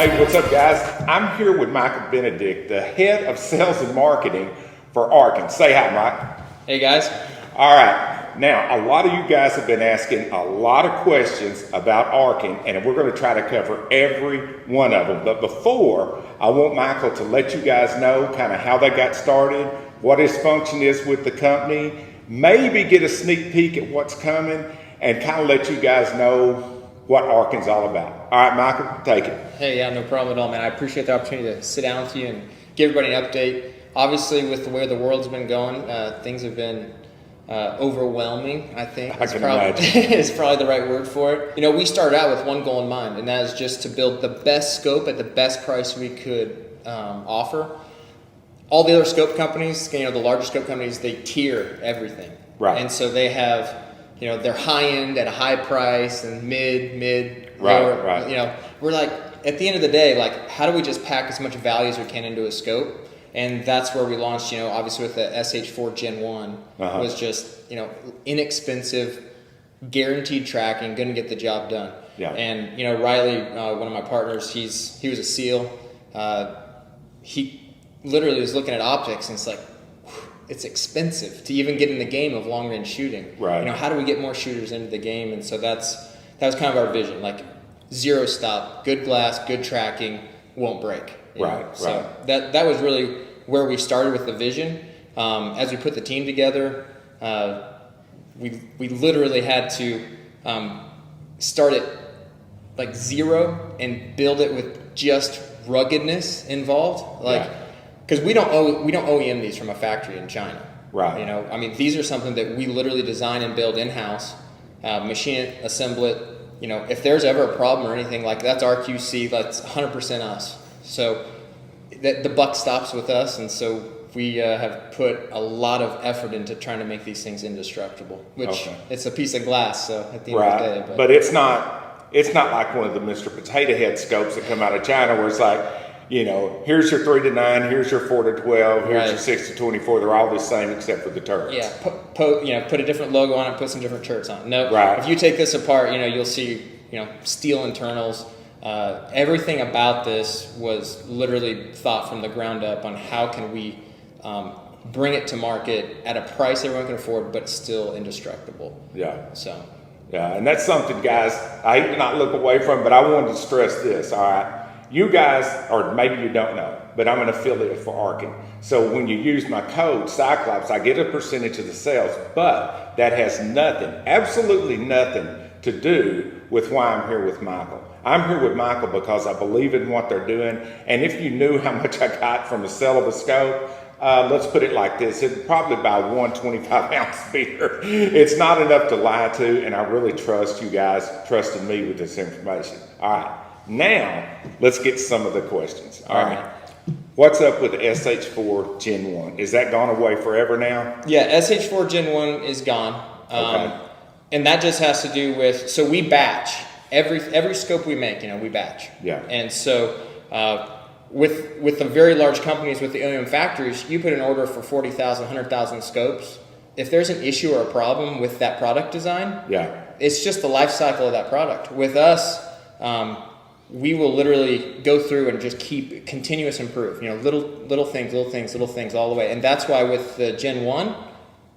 Hey, what's up, guys? I'm here with Michael Benedict, the head of sales and marketing for Arken. Say hi, Mike. Hey, guys. All right. Now, a lot of you guys have been asking a lot of questions about Arken, and we're going to try to cover every one of them. But before, I want Michael to let you guys know kind of how they got started, what his function is with the company, maybe get a sneak peek at what's coming, and kind of let you guys know what Arken's all about. All right, Michael, take it. Hey, yeah, no problem at all, man. I appreciate the opportunity to sit down with you and give everybody an update. Obviously, with the way the world's been going, things have been overwhelming, I think. I can imagine. Is probably the right word for it. You know, we started out with one goal in mind, and that is just to build the best scope at the best price we could offer. All the other scope companies, you know, the larger scope companies, they tier everything. Right. And so they have, you know, they're high end at a high price and mid, Right, lower. right. You know, we're like, at the end of the day, like, how do we just pack as much value as we can into a scope? And that's where we launched, you know, obviously with the SH4 Gen 1 was just, you know, inexpensive, guaranteed tracking, going to get the job done. Yeah. And, you know, Riley, one of my partners, he was a SEAL. He literally was looking at optics and it's like, it's expensive to even get in the game of long range shooting. Right. You know, how do we get more shooters into the game? And so that was kind of our vision, like zero stop, good glass, good tracking, won't break. Right. So that was really where we started with the vision. As we put the team together, we literally had to start at like zero and build it with just ruggedness involved. Like, because we don't OEM these from a factory in China. Right. You know, I mean, these are something that we literally design and build in-house, machine it, assemble it. You know, if there's ever a problem or anything like that, that's our QC, that's 100% us. So the buck stops with us, and so we have put a lot of effort into trying to make these things indestructible, which it's a piece of glass, so at the end of the day. But it's not like one of the Mr. Potato Head scopes that come out of China where it's like, you know, here's your 3 to 9, here's your 4 to 12, here's your 6 to 24. They're all the same except for the turrets. Yeah, put a different logo on it, put some different turrets on it. No, if you take this apart, you know, you'll see, you know, steel internals. Everything about this was literally thought from the ground up on how can we bring it to market at a price everyone can afford, but still indestructible. Yeah. So. Yeah, and that's something, guys, I hate to not look away from, but I wanted to stress this, all right? You guys, or maybe you don't know, but I'm an affiliate for Arken. So when you use my code, Cyclops, I get a percentage of the sales, but that has nothing, absolutely nothing to do with why I'm here with Michael. I'm here with Michael because I believe in what they're doing, and if you knew how much I got from a sale of a scope, let's put it like this, it'd probably buy one 25-ounce beer. It's not enough to lie to, and I really trust you guys trusting me with this information. All right. Now, let's get some of the questions. All right. What's up with the SH4 Gen 1? Is that gone away forever now? Yeah, SH4 Gen 1 is gone. And that just has to do with, so we batch. Every scope we make, you know, we batch. Yeah. And so with the very large companies, with the OEM factories, you put an order for 40,000, 100,000 scopes. If there's an issue or a problem with that product design, it's just the life cycle of that product. With us, we will literally go through and just keep continuous improve, you know, little things all the way. And that's why with the Gen 1,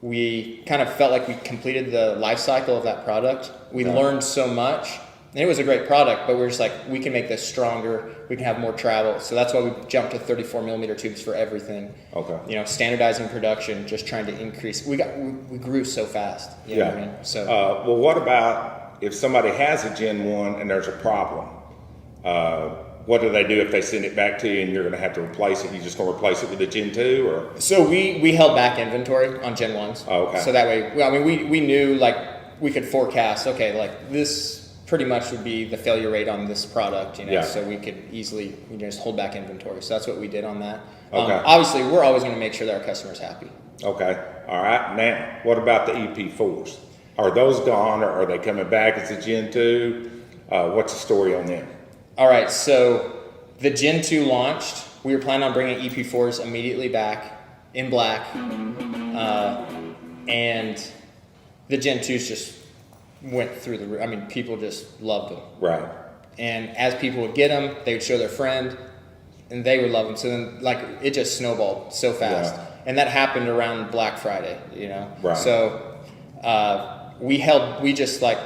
we kind of felt like we completed the life cycle of that product. We learned so much. And it was a great product, but we're just like, we can make this stronger. We can have more travel. So that's why we jumped to 34 millimeter tubes for everything. Okay. You know, standardizing production, just trying to increase. We grew so fast. You know what I mean? So. Well, what about if somebody has a Gen 1 and there's a problem? What do they do if they send it back to you and you're going to have to replace it? You just going to replace it with a Gen 2 or? So we held back inventory on Gen 1s. Oh, okay. So that way, I mean, we knew like we could forecast, okay, like this pretty much would be the failure rate on this product, you know, so we could easily just hold back inventory. So that's what we did on that. Okay. Obviously, we're always going to make sure that our customer's happy. Okay. All right. Now, what about the EP4s? Are those gone or are they coming back as a Gen 2? What's the story on them? All right. So the Gen 2 launched. We were planning on bringing EP4s immediately back in black. And the Gen 2s just went through the roof. I mean, people just loved them. Right. And as people would get them, they would show their friend, and they would love them. So then, like, it just snowballed so fast. Yeah. And that happened around Black Friday, you know? Right. So we just like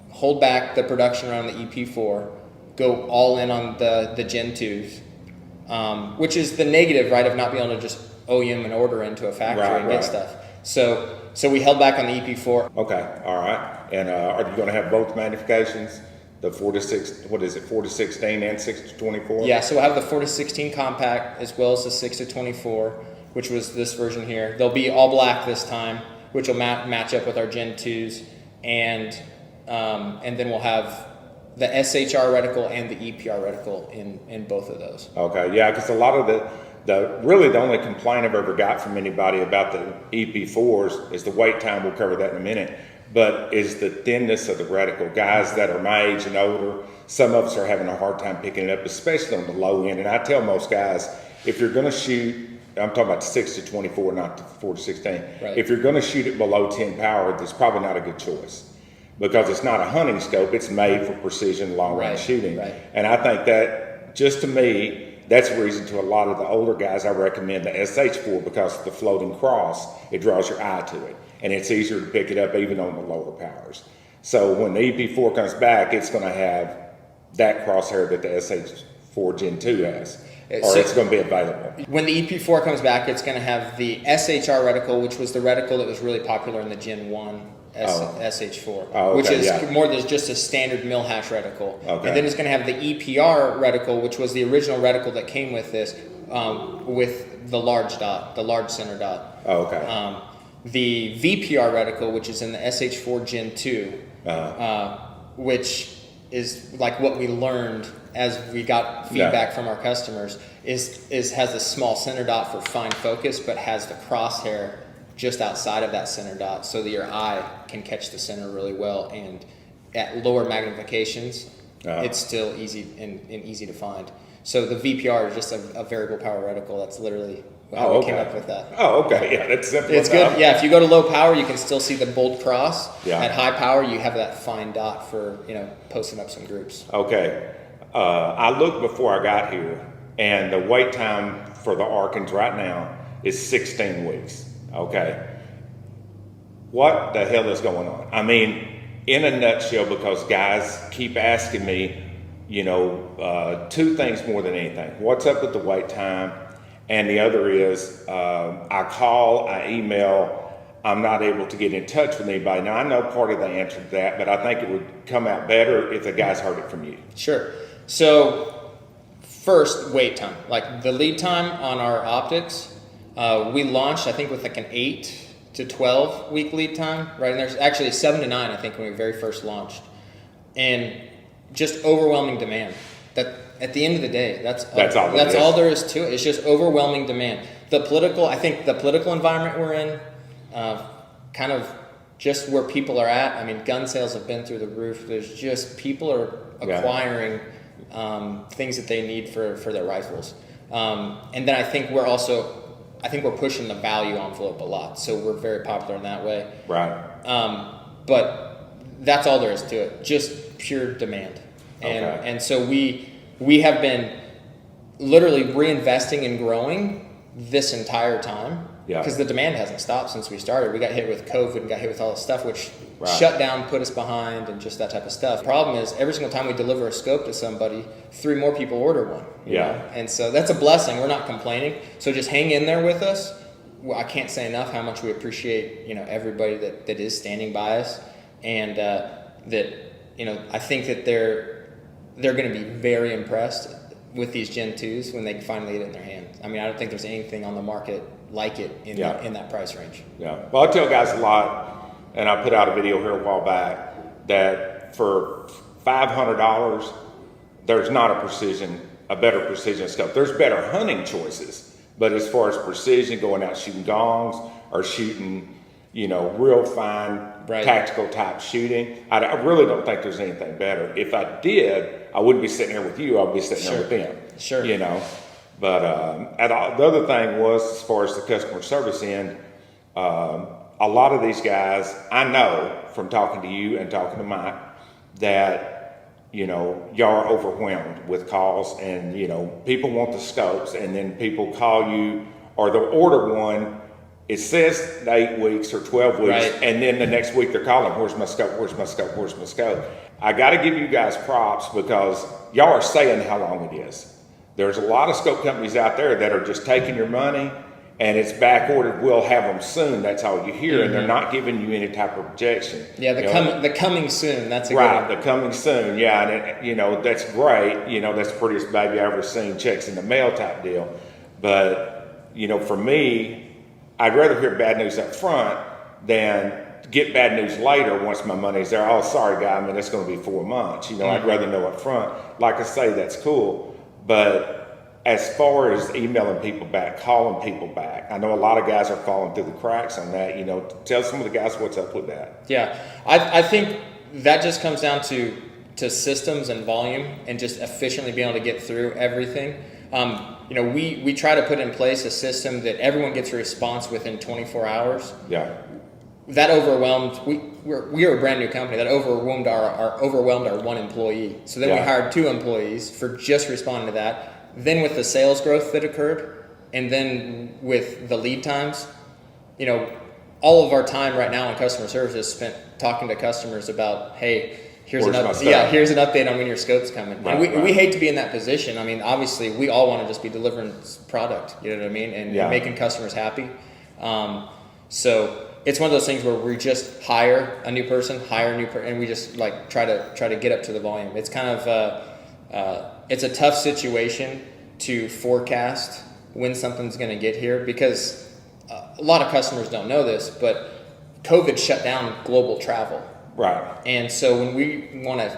hold back the production around the EP4, go all in on the Gen 2s, which is the negative, right, of not being able to just OEM an order into a factory and get stuff. So we held back on the EP4. Okay, all right. And are you going to have both magnifications? The 4 to 6, what is it, 4 to 16 and 6 to 24? Yeah, so we'll have the 4 to 16 compact as well as the 6 to 24, which was this version here. They'll be all black this time, which will match up with our Gen 2s, and then we'll have the SHR reticle and the EPR reticle in both of those. Okay, yeah, because a lot of the only complaint I've ever got from anybody about the EP4s is the wait time. We'll cover that in a minute. But is the thinness of the reticle. Guys that are my age and older, some of us are having a hard time picking it up, especially on the low end. And I tell most guys, if you're going to shoot, I'm talking about the 6 to 24, not the 4 to 16. Right. If you're going to shoot it below 10 power, that's probably not a good choice, because it's not a hunting scope. It's made for precision long range shooting. Right. And I think that, just to me, that's the reason to a lot of the older guys I recommend the SH4, because of the floating cross, it draws your eye to it. And it's easier to pick it up even on the lower powers. So when the EP4 comes back, it's going to have that crosshair that the SH4 Gen 2 has, or it's going to be available. When the EP4 comes back, it's going to have the SHR reticle, which was the reticle that was really popular in the Gen 1 SH4, which is more than just a standard mill hash reticle. Okay. And then it's going to have the EPR reticle, which was the original reticle that came with this, with the large dot, the large center dot. Oh, okay. The VPR reticle, which is in the SH4 Gen 2, which is like what we learned as we got feedback from our customers, is has a small center dot for fine focus, but has the crosshair just outside of that center dot, so that your eye can catch the center really well. And at lower magnifications, it's still easy and easy to find. So the VPR is just a variable power reticle. That's literally how we came up with that. Oh, okay. Yeah, that's simple. It's good. Yeah, if you go to low power, you can still see the bold cross. Yeah. At high power, you have that fine dot for posting up some groups. Okay. I looked before I got here, and the wait time for the Arkens right now is 16 weeks. Okay. What the hell is going on? I mean, in a nutshell, because guys keep asking me, two things more than anything. What's up with the wait time? And the other is, I call, I email, I'm not able to get in touch with anybody. Now, I know part of the answer to that, but I think it would come out better if the guys heard it from you. Sure. So, first, wait time. Like the lead time on our optics, we launched, I think, with like an 8 to 12 week lead time, right? And there's actually 7 to 9, I think, when we very first launched. And just overwhelming demand. That at the end of the day, that's all there is to it. It's just overwhelming demand. I think the political environment we're in, kind of just where people are at. I mean, gun sales have been through the roof. There's just people are acquiring things that they need for their rifles. And then I think we're pushing the value envelope a lot. So we're very popular in that way. Right. But that's all there is to it. Just pure demand. And so we have been literally reinvesting and growing this entire time, because the demand hasn't stopped since we started. We got hit with COVID and got hit with all this stuff, which shut down, put us behind, and just that type of stuff. The problem is every single time we deliver a scope to somebody, 3 more people order one. You know? And so that's a blessing. We're not complaining. So just hang in there with us. Well, I can't say enough how much we appreciate everybody that is standing by us, and that I think that they're going to be very impressed with these Gen 2s when they finally get it in their hands. I mean, I don't think there's anything on the market like it in that price range. Yeah. Well, I tell guys a lot, and I put out a video here a while back, that for $500, there's not a better precision scope. There's better hunting choices, but as far as precision, going out shooting gongs or shooting, real fine tactical type shooing, I really don't think there's anything better. If I did, I wouldn't be sitting here with you. I'd be sitting there with them. Sure. But the other thing was, as far as the customer service end, a lot of these guys, I know from talking to you and talking to Mike, that y'all are overwhelmed with calls, and people want the scopes, and then people call you or they'll order one. It says 8 weeks or 12 weeks, right. And then the next week they're calling, where's my scope, where's my scope, where's my scope? I got to give you guys props because y'all are saying how long it is. There's a lot of scope companies out there that are just taking your money and it's back ordered, we'll have them soon, that's all you hear, and they're not giving you any type of projection. Yeah, the coming soon, that's a right, good one. The coming soon, yeah, and that's great, that's the prettiest baby I've ever seen, checks in the mail type deal. But, for me, I'd rather hear bad news up front than get bad news later once my money's there. Oh, sorry, guy, it's going to be 4 months. I'd rather know up front. Like I say, that's cool. But as far as emailing people back, calling people back, I know a lot of guys are falling through the cracks on that. Tell some of the guys what's up with that. Yeah, I think that just comes down to systems and volume and just efficiently being able to get through everything. We try to put in place a system that everyone gets a response within 24 hours. Yeah. That overwhelmed. We are a brand new company. That overwhelmed our one employee. So then we hired 2 employees for just responding to that. Then with the sales growth that occurred, and then with the lead times, all of our time right now in customer service is spent talking to customers about, hey, here's an update on when your scope's coming. Right, and we hate to be in that position. Obviously, we all want to just be delivering product, you know what I mean, and making customers happy. So it's one of those things where we just hire a new person, and we just try to get up to the volume. It's kind of it's a tough situation to forecast when something's going to get here because a lot of customers don't know this, but COVID shut down global travel. Right. And so when we want to,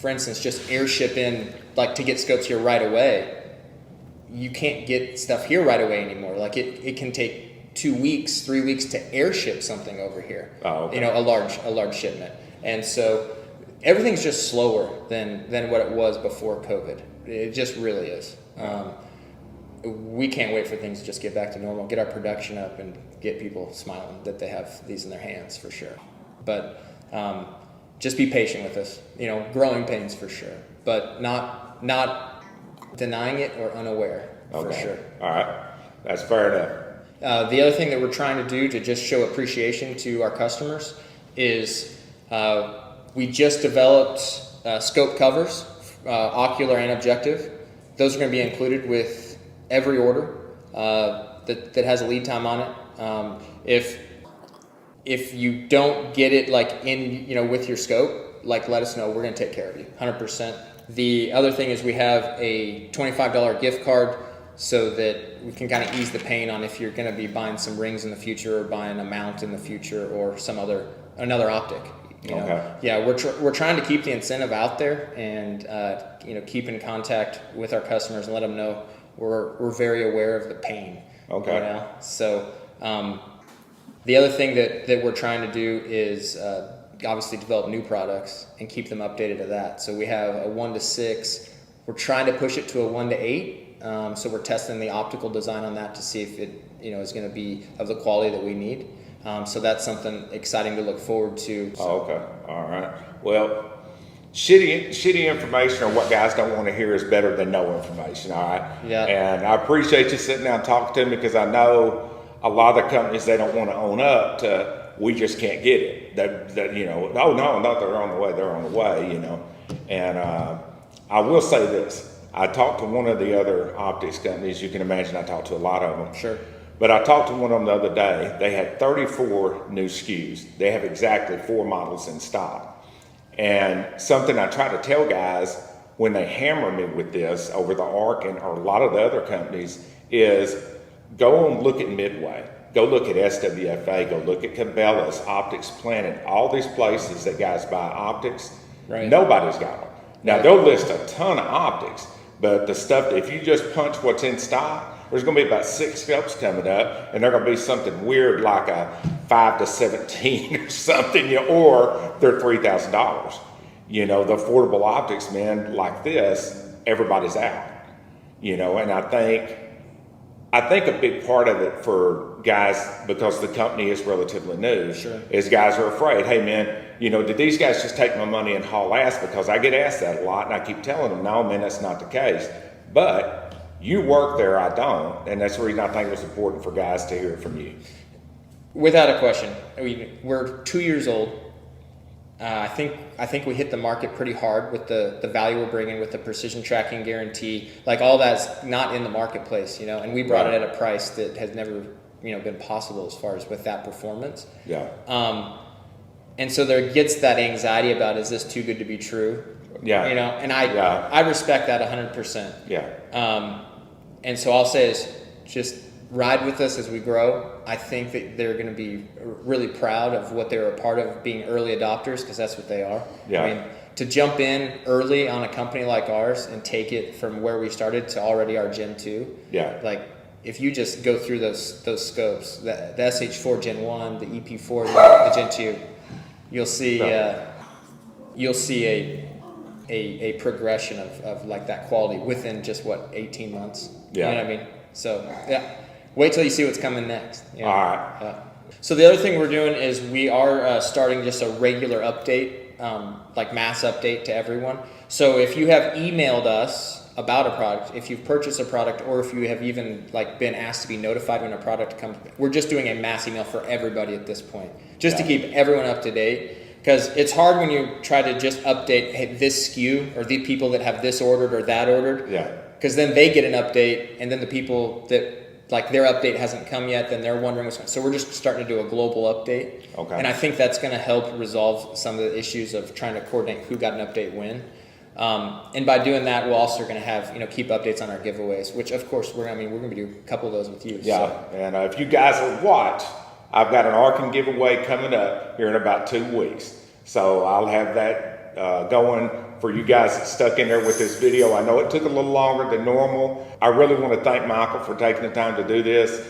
for instance, just airship in, to get scopes here right away, you can't get stuff here right away anymore. It can take 2 weeks, 3 weeks to airship something over here. Oh, okay. A large shipment. And so everything's just slower than what it was before COVID. It just really is. We can't wait for things to just get back to normal, get our production up, and get people smiling that they have these in their hands for sure. But just be patient with us. Growing pains for sure, but not denying it or unaware for sure. All right, that's fair enough. The other thing that we're trying to do to just show appreciation to our customers is we just developed scope covers, ocular and objective. Those are going to be included with every order that has a lead time on it. If you don't get it with your scope, let us know. We're going to take care of you 100%. The other thing is we have a $25 gift card so that we can kind of ease the pain on if you're going to be buying some rings in the future or buying a mount in the future or another optic. Okay. Yeah, we're trying to keep the incentive out there and keep in contact with our customers and let them know we're very aware of the pain. Okay. So the other thing that we're trying to do is obviously develop new products and keep them updated to that. So we have a 1 to 6. We're trying to push it to a 1 to 8. So we're testing the optical design on that to see if it is going to be of the quality that we need. So that's something exciting to look forward to. So. Oh, okay. All right. Well, shitty information or what guys don't want to hear is better than no information. All right. Yeah. And I appreciate you sitting down and talking to me because I know a lot of the companies, they don't want to own up to, we just can't get it. That oh no, they're on the way. They're on the way. And I will say this. I talked to one of the other optics companies. You can imagine I talked to a lot of them. Sure. But I talked to one of them the other day. They had 34 new SKUs. They have exactly 4 models in stock. And something I try to tell guys when they hammer me with this over the Arken or a lot of the other companies is go and look at Midway. Go look at SWFA. Go look at Cabela's, Optics Planet, all these places that guys buy optics. Right. Nobody's got them. Now, they'll list a ton of optics, but the stuff, if you just punch what's in stock, there's going to be about 6 scopes coming up, and they're going to be something weird like a 5 to 17 or something, or they're $3,000. The affordable optics, man, like this, everybody's out. And I think I think a big part of it for guys, because the company is relatively new, Sure. is guys are afraid, hey man, did these guys just take my money and haul ass? Because I get asked that a lot, and I keep telling them, no man, that's not the case. But you work there, I don't, and that's the reason I think it was important for guys to hear it from you. Without a question. We're 2 years old. I think we hit the market pretty hard with the value we're bringing with the precision tracking guarantee. Like all that's not in the marketplace, and we brought it at a price that has never, been possible as far as with that performance. Yeah. And so there gets that anxiety about, is this too good to be true? Yeah. And I respect that 100%. Yeah. And so I'll say is just ride with us as we grow. I think that they're going to be really proud of what they were a part of, being early adopters, because that's what they are. Yeah. I mean, to jump in early on a company like ours and take it from where we started to already our Gen 2. Yeah. Like, if you just go through those scopes, the SH4 Gen 1, the EP4, the Gen 2, you'll see a progression of like that quality within just 18 months. Yeah. You know what I mean? So yeah. Wait till you see what's coming next. All right. So the other thing we're doing is we are starting just a regular update, like mass update to everyone. So if you have emailed us about a product, if you've purchased a product, or if you have even like been asked to be notified when a product comes, we're just doing a mass email for everybody at this point, just to keep everyone up to date. Because it's hard when you try to just update, hey, this SKU or the people that have this ordered or that ordered. Yeah. Because then they get an update, and then the people that like their update hasn't come yet, then they're wondering what's going on. So we're just starting to do a global update. Okay. And I think that's going to help resolve some of the issues of trying to coordinate who got an update when. And by doing that, we're also going to have, keep updates on our giveaways, which of course we're going to do a couple of those with you. Yeah. So. And if you guys will watch, I've got an Arken giveaway coming up here in about 2 weeks. So I'll have that going for you guys that stuck in there with this video. I know it took a little longer than normal. I really want to thank Michael for taking the time to do this.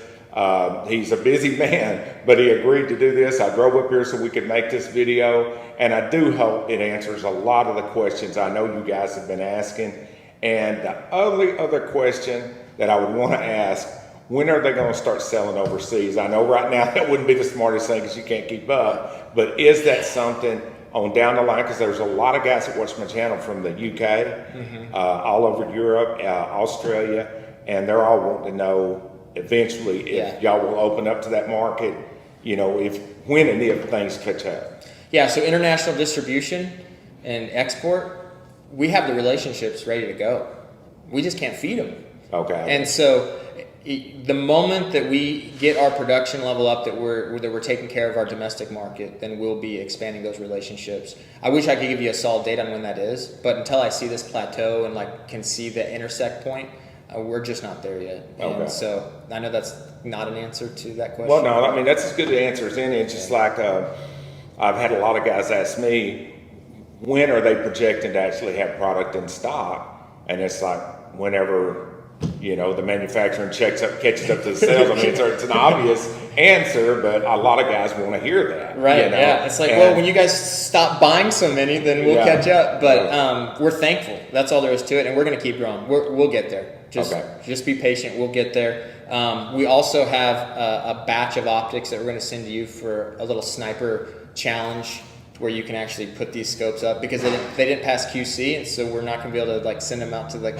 He's a busy man, but he agreed to do this. I drove up here so we could make this video, and I do hope it answers a lot of the questions I know you guys have been asking. And the only other question that I would want to ask, when are they going to start selling overseas? I know right now that wouldn't be the smartest thing because you can't keep up, but is that something on down the line? Because there's a lot of guys that watch my channel from the UK, all over Europe, Australia, and they're all wanting to know eventually if y'all will open up to that market, when and if things catch up. Yeah, so international distribution and export, we have the relationships ready to go. We just can't feed them. Okay. And so the moment that we get our production level up, that we're taking care of our domestic market, then we'll be expanding those relationships. I wish I could give you a solid date on when that is, but until I see this plateau and can see the intersect point, we're just not there yet. Okay. And so I know that's not an answer to that question. Well, no, I mean, that's as good an answer as any. It's just like I've had a lot of guys ask me, when are they projecting to actually have product in stock? And it's like whenever the manufacturer catches up to the sales. I mean, it's an obvious answer, but a lot of guys want to hear that. Right, yeah. It's like, well, when you guys stop buying so many, then we'll catch up. But we're thankful. That's all there is to it, and we're going to keep growing. We'll get there. Just be patient. We'll get there. We also have a batch of optics that we're going to send to you for a little sniper challenge, where you can actually put these scopes up, because they didn't pass QC, and so we're not going to be able to send them out to the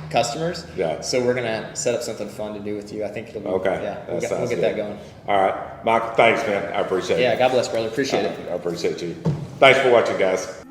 customers. Yeah. So we're going to set up something fun to do with you. I think it'll be okay. Yeah, we'll get that going. All right, Michael. Thanks, man. I appreciate it. Yeah, God bless, brother. Appreciate it. I appreciate you. Thanks for watching, guys.